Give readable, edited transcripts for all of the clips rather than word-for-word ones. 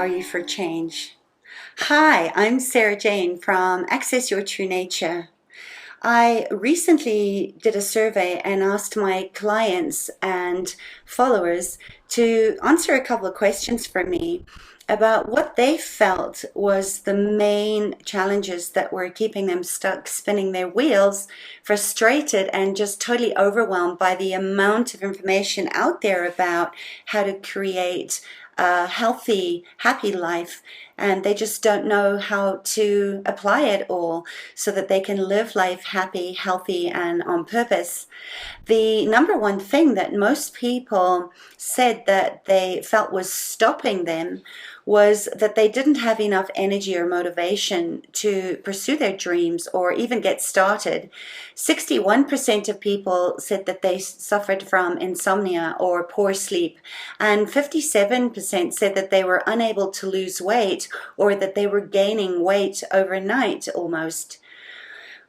are you for change? Hi, I'm Sarah Jane from Access Your True Nature. I recently did a survey and asked my clients and followers to answer a couple of questions for me about what they felt was the main challenges that were keeping them stuck spinning their wheels, frustrated and just totally overwhelmed by the amount of information out there about how to create a healthy, happy life, and they just don't know how to apply it all so that they can live life happy, healthy, and on purpose. The number one thing that most people said that they felt was stopping them was that they didn't have enough energy or motivation to pursue their dreams or even get started. 61% of people said that they suffered from insomnia or poor sleep, and 57% said that they were unable to lose weight or that they were gaining weight overnight almost.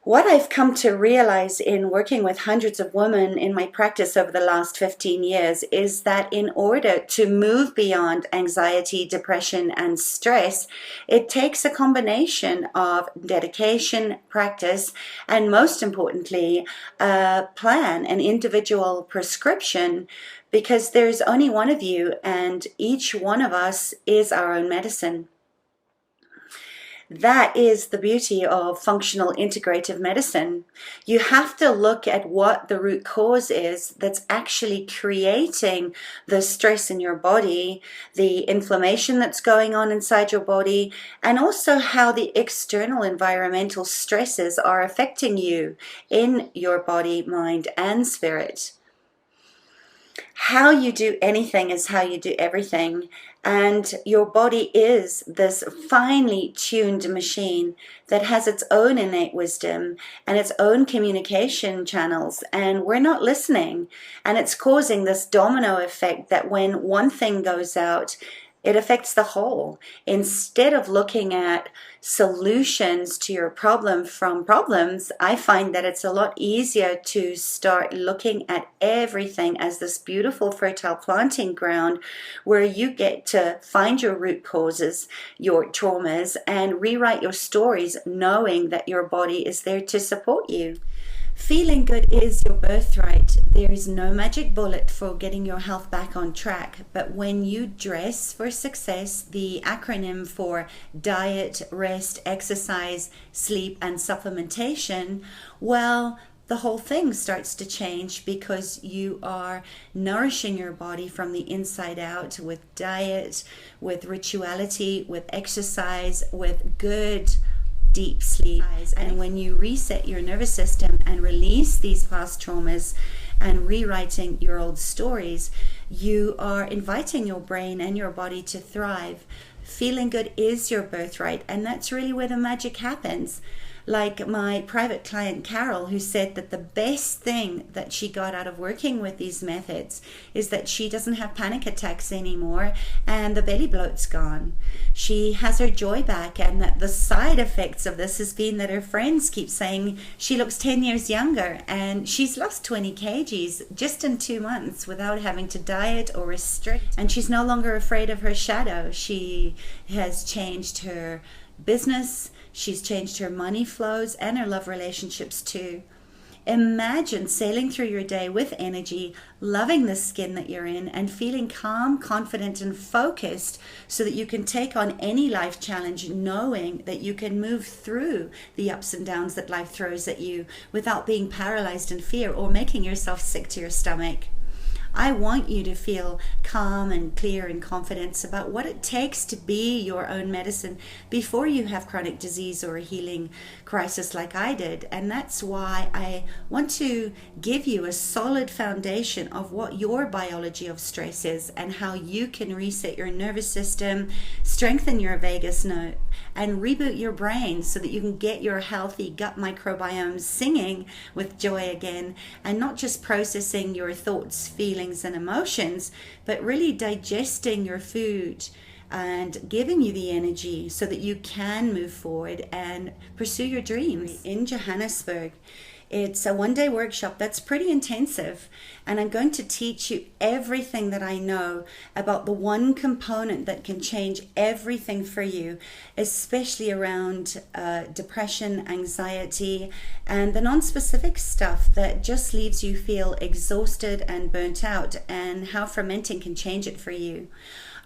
What I've come to realize in working with hundreds of women in my practice over the last 15 years is that in order to move beyond anxiety, depression, and stress, it takes a combination of dedication, practice, and most importantly, a plan, an individual prescription, because there's only one of you and each one of us is our own medicine. That is the beauty of functional integrative medicine. You have to look at what the root cause is that's actually creating the stress in your body, the inflammation that's going on inside your body, and also how the external environmental stresses are affecting you in your body, mind, and spirit. How you do anything is how you do everything, and your body is this finely tuned machine that has its own innate wisdom and its own communication channels, and we're not listening, and it's causing this domino effect that when one thing goes out, it affects the whole. Instead of looking at solutions to your problem from problems, I find that it's a lot easier to start looking at everything as this beautiful fertile planting ground where you get to find your root causes, your traumas, and rewrite your stories knowing that your body is there to support you. Feeling good is your birthright. There is no magic bullet for getting your health back on track, but when you dress for success, the acronym for diet, rest, exercise, sleep, and supplementation, well, the whole thing starts to change because you are nourishing your body from the inside out with diet, with rituality, with exercise, with good deep sleep. And when you reset your nervous system and release these past traumas and rewriting your old stories, you are inviting your brain and your body to thrive. Feeling good is your birthright, and that's really where the magic happens. Like my private client Carol, who said that the best thing that she got out of working with these methods is that she doesn't have panic attacks anymore and the belly bloat's gone. She has her joy back, and that the side effects of this has been that her friends keep saying she looks 10 years younger, and she's lost 20 kgs just in 2 months without having to diet or restrict, and she's no longer afraid of her shadow. She has changed her business, she's changed her money flows and her love relationships too. Imagine sailing through your day with energy, loving the skin that you're in, and feeling calm, confident, and focused so that you can take on any life challenge knowing that you can move through the ups and downs that life throws at you without being paralyzed in fear or making yourself sick to your stomach. I want you to feel calm and clear and confidence about what it takes to be your own medicine before you have chronic disease or a healing crisis like I did. And that's why I want to give you a solid foundation of what your biology of stress is and how you can reset your nervous system, strengthen your vagus nerve, and reboot your brain so that you can get your healthy gut microbiome singing with joy again, and not just processing your thoughts, feelings, and emotions, but really digesting your food and giving you the energy so that you can move forward and pursue your dreams. In Johannesburg, it's a one-day workshop that's pretty intensive, and I'm going to teach you everything that I know about the one component that can change everything for you, especially around depression, anxiety, and the non-specific stuff that just leaves you feel exhausted and burnt out, and how fermenting can change it for you.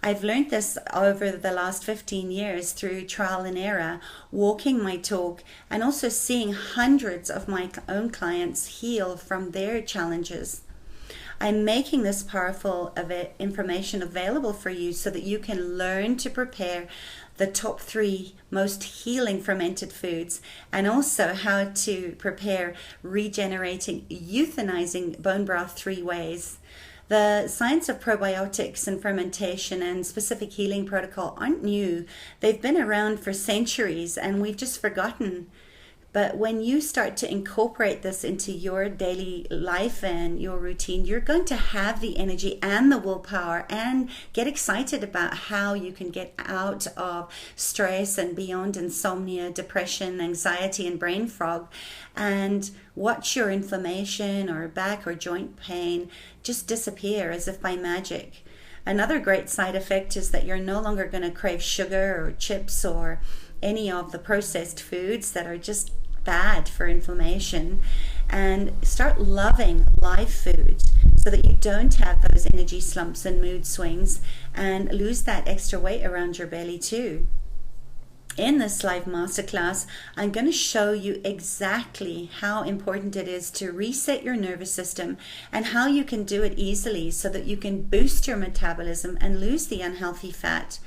I've learned this over the last 15 years through trial and error, walking my talk, and also seeing hundreds of my own clients heal from their challenges. I'm making this powerful information available for you so that you can learn to prepare the top 3 most healing fermented foods, and also how to prepare regenerating, euthanizing bone broth 3 ways. The science of probiotics and fermentation and specific healing protocol aren't new. They've been around for centuries and we've just forgotten. But when you start to incorporate this into your daily life and your routine, you're going to have the energy and the willpower and get excited about how you can get out of stress and beyond insomnia, depression, anxiety, and brain fog, and watch your inflammation or back or joint pain just disappear as if by magic. Another great side effect is that you're no longer going to crave sugar or chips or any of the processed foods that are just bad for inflammation, and start loving live food so that you don't have those energy slumps and mood swings and lose that extra weight around your belly too. In this live masterclass, I'm going to show you exactly how important it is to reset your nervous system and how you can do it easily so that you can boost your metabolism and lose the unhealthy fat.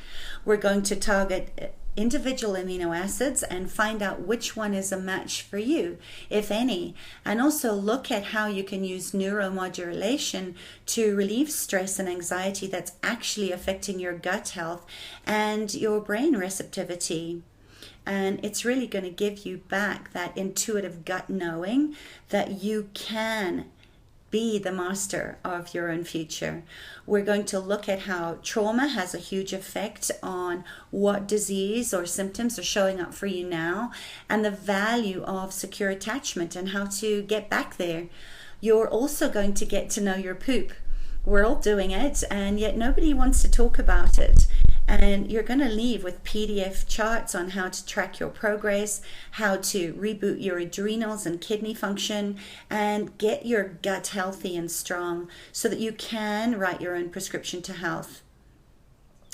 We're going to target individual amino acids and find out which one is a match for you, if any, and also look at how you can use neuromodulation to relieve stress and anxiety that's actually affecting your gut health and your brain receptivity. And it's really going to give you back that intuitive gut knowing that you can be the master of your own future. We're going to look at how trauma has a huge effect on what disease or symptoms are showing up for you now, and the value of secure attachment and how to get back there. You're also going to get to know your poop. We're all doing it, and yet nobody wants to talk about it. And you're going to leave with PDF charts on how to track your progress, how to reboot your adrenals and kidney function, and get your gut healthy and strong so that you can write your own prescription to health.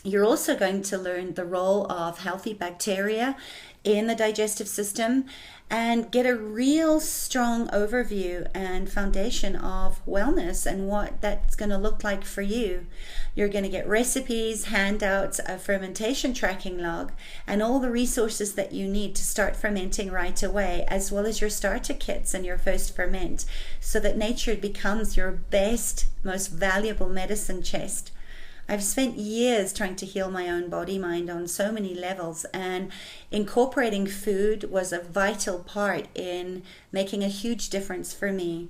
You're also going to learn the role of healthy bacteria in the digestive system and get a real strong overview and foundation of wellness and what that's going to look like for you. You're going to get recipes, handouts, a fermentation tracking log, and all the resources that you need to start fermenting right away, as well as your starter kits and your first ferment, so that nature becomes your best, most valuable medicine chest. I've spent years trying to heal my own body, mind on so many levels, and incorporating food was a vital part in making a huge difference for me.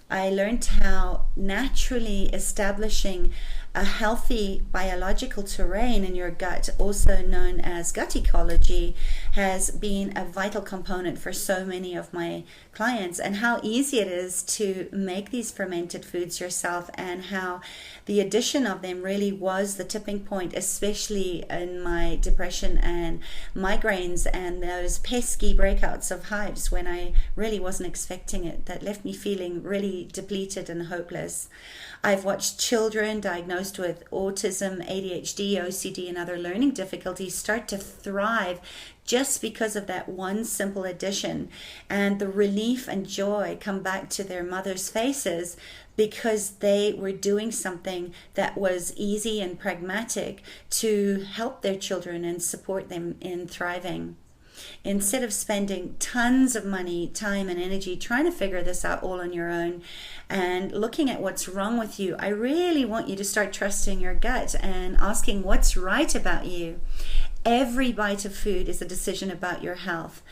I learned how naturally establishing a healthy biological terrain in your gut, also known as gut ecology, has been a vital component for so many of my clients, and how easy it is to make these fermented foods yourself, and how the addition of them really was the tipping point, especially in my depression and migraines and those pesky breakouts of hives when I really wasn't expecting it, that left me feeling really depleted and hopeless. I've watched children diagnosed with autism, ADHD, OCD, and other learning difficulties start to thrive just because of that one simple addition, and the relief and joy come back to their mothers' faces because they were doing something that was easy and pragmatic to help their children and support them in thriving. Instead of spending tons of money, time, and energy trying to figure this out all on your own and looking at what's wrong with you, I really want you to start trusting your gut and asking what's right about you. Every bite of food is a decision about your health.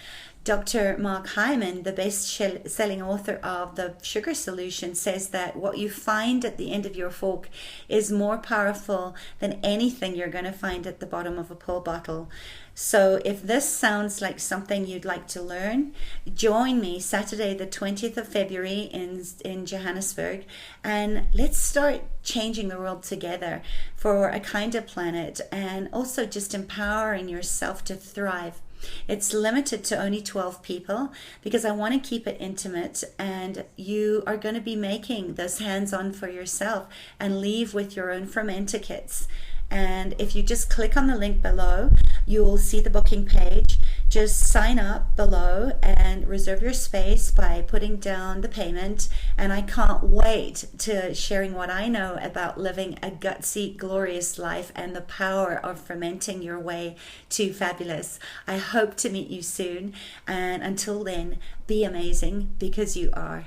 Dr. Mark Hyman, the best-selling author of The Sugar Solution, says that what you find at the end of your fork is more powerful than anything you're going to find at the bottom of a pill bottle. So if this sounds like something you'd like to learn, join me Saturday the 20th of February in Johannesburg, and let's start changing the world together for a kinder planet, and also just empowering yourself to thrive. It's limited to only 12 people because I want to keep it intimate, and you are going to be making this hands-on for yourself and leave with your own fermenter kits. And if you just click on the link below, you will see the booking page. Just sign up below and reserve your space by putting down the payment. And I can't wait to sharing what I know about living a gutsy, glorious life and the power of fermenting your way to fabulous. I hope to meet you soon. And until then, be amazing, because you are.